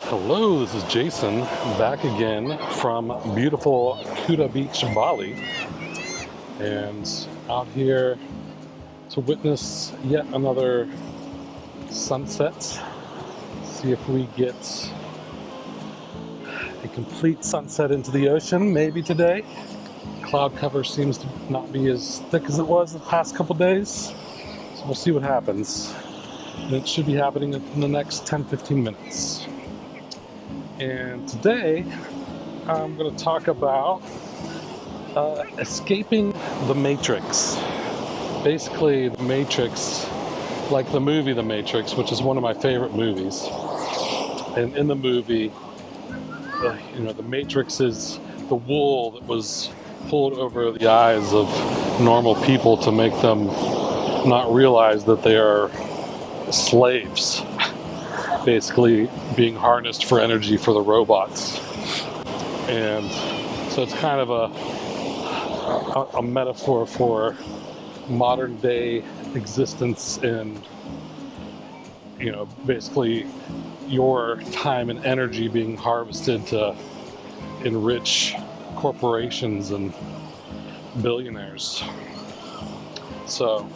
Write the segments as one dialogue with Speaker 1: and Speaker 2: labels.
Speaker 1: Hello, this is Jason, back again from beautiful Kuta Beach, Bali, and out here to witness yet another sunset. See if we get a complete sunset into the ocean, maybe today. Cloud cover seems to not be as thick as it was the past couple days, so we'll see what happens. And it should be happening in the next 10-15 minutes. And today I'm going to talk about escaping the Matrix. Basically, the Matrix, like the movie The Matrix, which is one of my favorite movies. And in the movie, the Matrix is the wool that was pulled over the eyes of normal people to make them not realize that they are slaves. Basically being harnessed for energy for the robots. And so it's kind of a metaphor for modern day existence and, basically your time and energy being harvested to enrich corporations and billionaires. So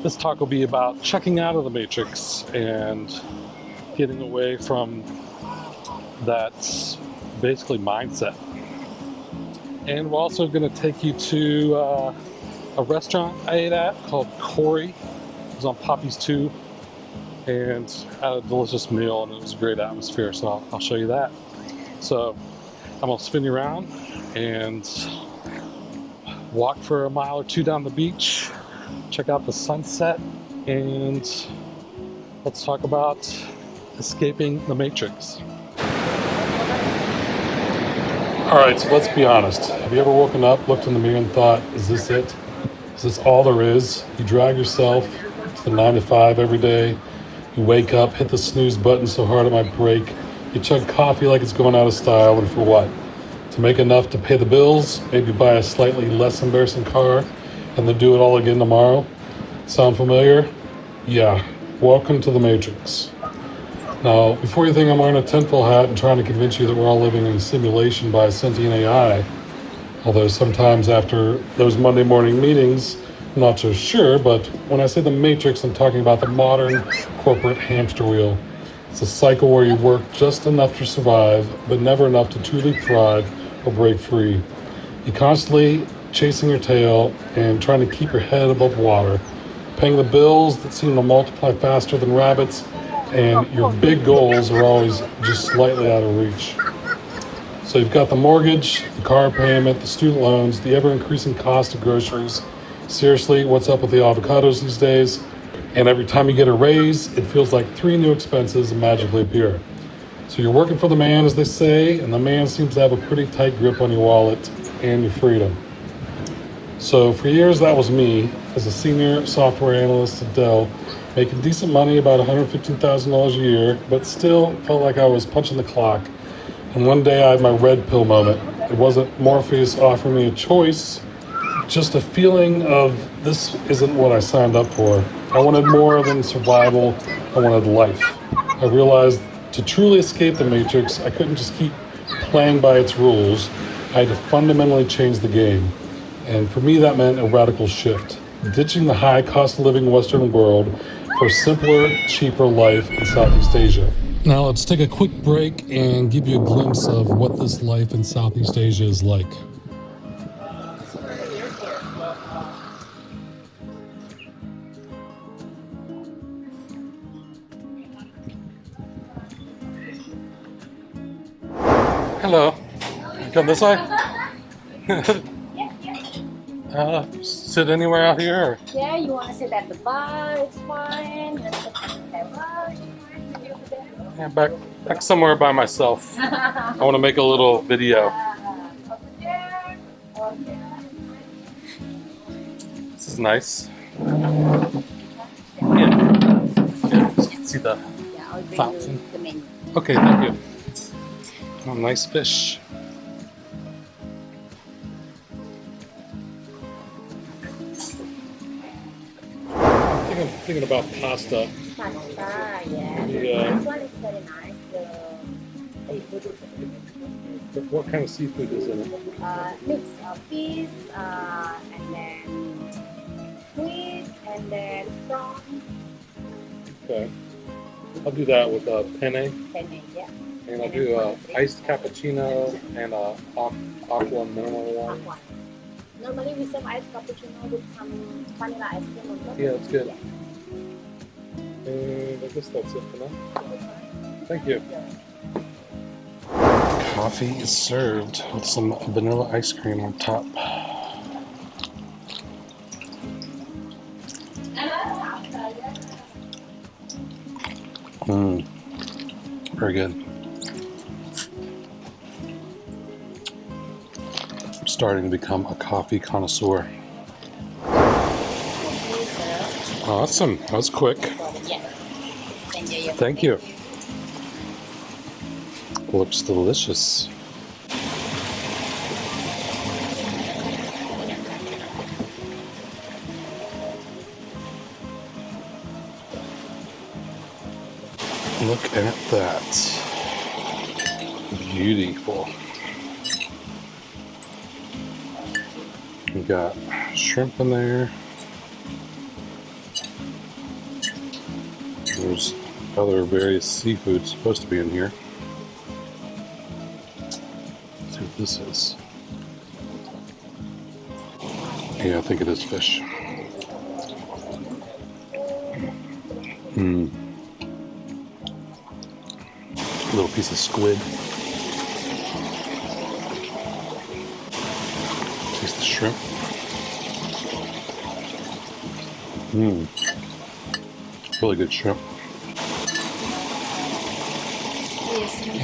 Speaker 1: this talk will be about checking out of the Matrix and getting away from that basically mindset. And we're also going to take you to a restaurant I ate at called Kori. It was on Poppy's 2 and had a delicious meal, and it was a great atmosphere, so I'll show you that. So I'm going to spin you around and walk for a mile or two down the beach, check out the sunset, and let's talk about escaping the Matrix. Alright, so let's be honest. Have you ever woken up, looked in the mirror and thought, is this it? Is this all there is? You drag yourself to the 9 to 5 every day. You wake up, hit the snooze button so hard it might break. You chug coffee like it's going out of style, and for what? To make enough to pay the bills, maybe buy a slightly less embarrassing car, and then do it all again tomorrow? Sound familiar? Yeah. Welcome to the Matrix. Now, before you think I'm wearing a tinfoil hat and trying to convince you that we're all living in a simulation by a sentient AI, although sometimes after those Monday morning meetings, I'm not so sure, but when I say the Matrix, I'm talking about the modern corporate hamster wheel. It's a cycle where you work just enough to survive, but never enough to truly thrive or break free. You're constantly chasing your tail and trying to keep your head above water, paying the bills that seem to multiply faster than rabbits, and your big goals are always just slightly out of reach. So you've got the mortgage, the car payment, the student loans, the ever-increasing cost of groceries. Seriously, what's up with the avocados these days? And every time you get a raise, it feels like 3 new expenses magically appear. So you're working for the man, as they say, and the man seems to have a pretty tight grip on your wallet and your freedom. So for years, that was me as a Senior Software Analyst at Dell, making decent money, about $115,000 a year, but still felt like I was punching the clock. And one day I had my red pill moment. It wasn't Morpheus offering me a choice, just a feeling of this isn't what I signed up for. I wanted more than survival, I wanted life. I realized to truly escape the Matrix, I couldn't just keep playing by its rules. I had to fundamentally change the game. And for me, that meant a radical shift, ditching the high cost of living Western world for a simpler, cheaper life in Southeast Asia. Now let's take a quick break and give you a glimpse of what this life in Southeast Asia is like. Hello. Come this way? Sit anywhere out here? Or?
Speaker 2: Yeah, you want to sit at the bar, it's fine. Just sit at the bar, it's fine.
Speaker 1: Yeah, back somewhere by myself. I want to make a little video.
Speaker 2: Over there. Okay.
Speaker 1: This is nice. Yeah, just can see the
Speaker 2: I'll bring
Speaker 1: fountain.
Speaker 2: you the menu.
Speaker 1: Okay, thank you. Oh, nice fish. Thinking about pasta.
Speaker 2: Pasta, yeah.
Speaker 1: Yeah.
Speaker 2: This one is very nice. The seafood.
Speaker 1: What kind of seafood is in it?
Speaker 2: Mix of fish, and then squid, and then prawn.
Speaker 1: Okay. I'll do that with penne.
Speaker 2: Penne, yeah.
Speaker 1: And I'll do iced cappuccino and aqua mineral water.
Speaker 2: Aqua. Normally we serve iced cappuccino with some vanilla ice cream on top.
Speaker 1: Yeah, that's good.
Speaker 2: Yeah.
Speaker 1: And I guess that's it for now. Thank you. Coffee is served with some vanilla ice cream on top. Very good. I'm starting to become a coffee connoisseur. Awesome. That was quick. Thank you. Looks delicious. Look at that. Beautiful. We got shrimp in there. There's other various seafood supposed to be in here. Let's see what this is. Yeah, I think it is fish. A little piece of squid. Taste the shrimp. Really good shrimp.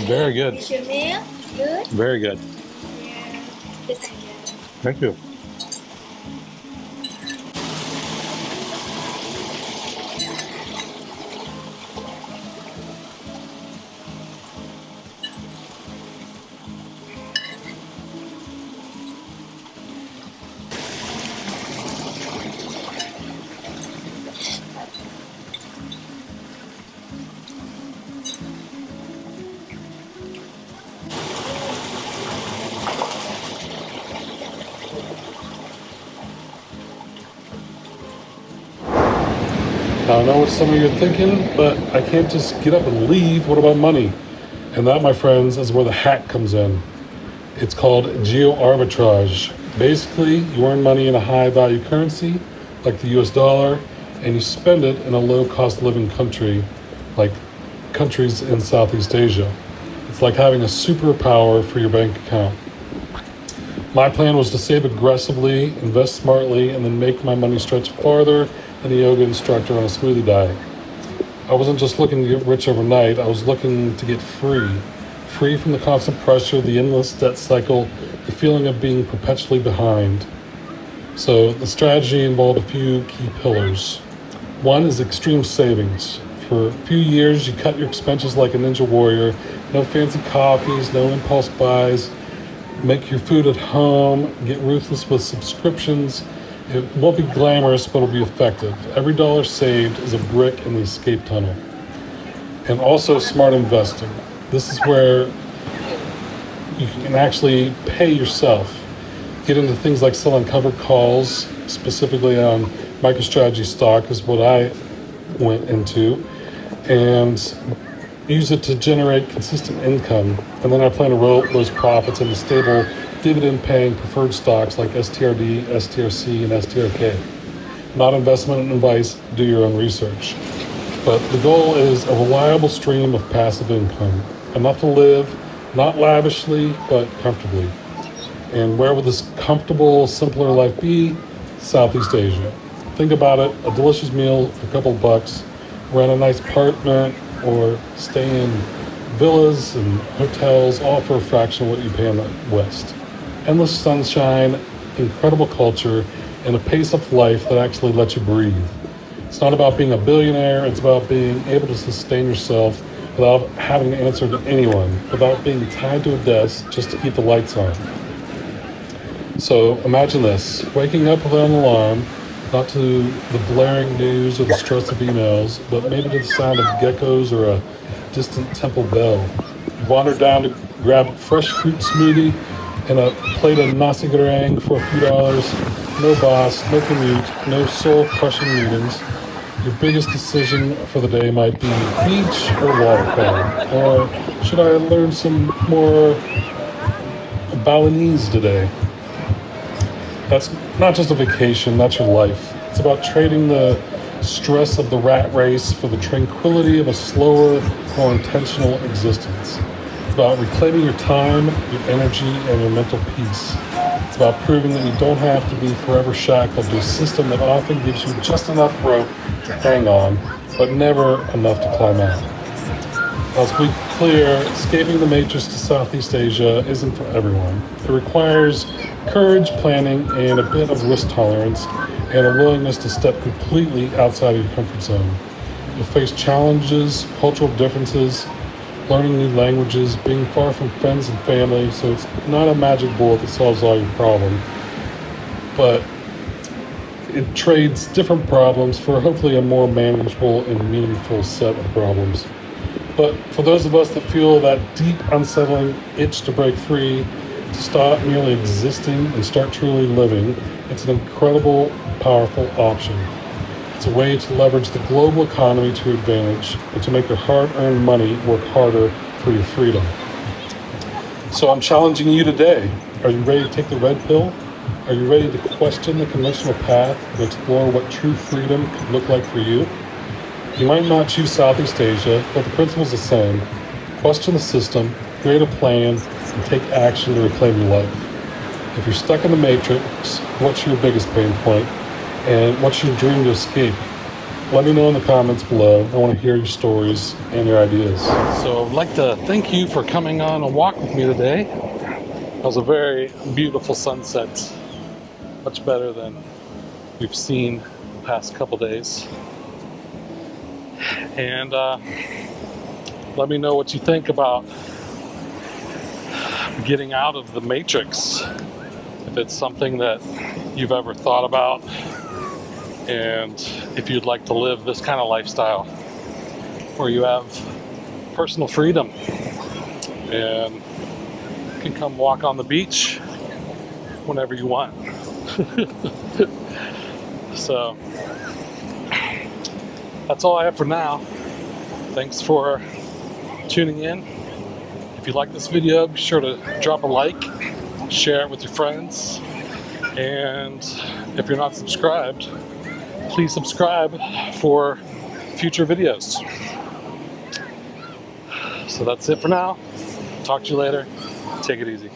Speaker 1: Very good.
Speaker 2: Is your meal good?
Speaker 1: Very good.
Speaker 2: Yeah.
Speaker 1: Thank you. Now, I know what some of you are thinking, but I can't just get up and leave. What about money? And that, my friends, is where the hack comes in. It's called Geo Arbitrage. Basically, you earn money in a high value currency, like the US dollar, and you spend it in a low cost living country, like countries in Southeast Asia. It's like having a superpower for your bank account. My plan was to save aggressively, invest smartly, and then make my money stretch farther than a yoga instructor on a smoothie diet. I wasn't just looking to get rich overnight, I was looking to get free. Free from the constant pressure, the endless debt cycle, the feeling of being perpetually behind. So the strategy involved a few key pillars. One is extreme savings. For a few years, you cut your expenses like a ninja warrior. No fancy coffees, no impulse buys. Make your food at home, get ruthless with subscriptions. It won't be glamorous, but it'll be effective. Every dollar saved is a brick in the escape tunnel. And also smart investing. This is where you can actually pay yourself. Get into things like selling covered calls, specifically on MicroStrategy stock is what I went into, and use it to generate consistent income. And then I plan to roll those profits into stable dividend-paying preferred stocks like STRD, STRC, and STRK. Not investment advice, do your own research. But the goal is a reliable stream of passive income. Enough to live, not lavishly, but comfortably. And where would this comfortable, simpler life be? Southeast Asia. Think about it, a delicious meal for a couple bucks, rent a nice apartment, or stay in villas and hotels, all for a fraction of what you pay in the West. Endless sunshine, incredible culture, and a pace of life that actually lets you breathe. It's not about being a billionaire, it's about being able to sustain yourself without having to answer to anyone, without being tied to a desk just to keep the lights on. So imagine this, waking up without an alarm, not to the blaring news or the stress of emails, but maybe to the sound of geckos or a distant temple bell. You wander down to grab a fresh fruit smoothie and a plate of nasi goreng for a few dollars. No boss, no commute, no soul-crushing meetings. Your biggest decision for the day might be beach or waterfall. Or should I learn some more Balinese today? That's not just a vacation, that's your life. It's about trading the stress of the rat race for the tranquility of a slower, more intentional existence. It's about reclaiming your time, your energy, and your mental peace. It's about proving that you don't have to be forever shackled to a system that often gives you just enough rope to hang on, but never enough to climb out. Let's be clear, escaping the matrix to Southeast Asia isn't for everyone. It requires courage, planning, and a bit of risk tolerance, and a willingness to step completely outside of your comfort zone. You'll face challenges, cultural differences, learning new languages, being far from friends and family, so it's not a magic bullet that solves all your problems, but it trades different problems for hopefully a more manageable and meaningful set of problems. But for those of us that feel that deep, unsettling itch to break free, to stop merely existing and start truly living, it's an incredible, powerful option. It's a way to leverage the global economy to your advantage and to make your hard-earned money work harder for your freedom. So I'm challenging you today. Are you ready to take the red pill? Are you ready to question the conventional path and explore what true freedom could look like for you? You might not choose Southeast Asia, but the principle's the same. Question the system, create a plan, and take action to reclaim your life. If you're stuck in the matrix, what's your biggest pain point? And what's your dream to escape? Let me know in the comments below. I want to hear your stories and your ideas. So I'd like to thank you for coming on a walk with me today. It was a very beautiful sunset. Much better than we've seen the past couple days. And let me know what you think about getting out of the matrix. If it's something that you've ever thought about, and if you'd like to live this kind of lifestyle where you have personal freedom and you can come walk on the beach whenever you want. So that's all I have for now. Thanks for tuning in. If you like this video, be sure to drop a like, share it with your friends, and if you're not subscribed, please subscribe for future videos. So that's it for now. Talk to you later. Take it easy.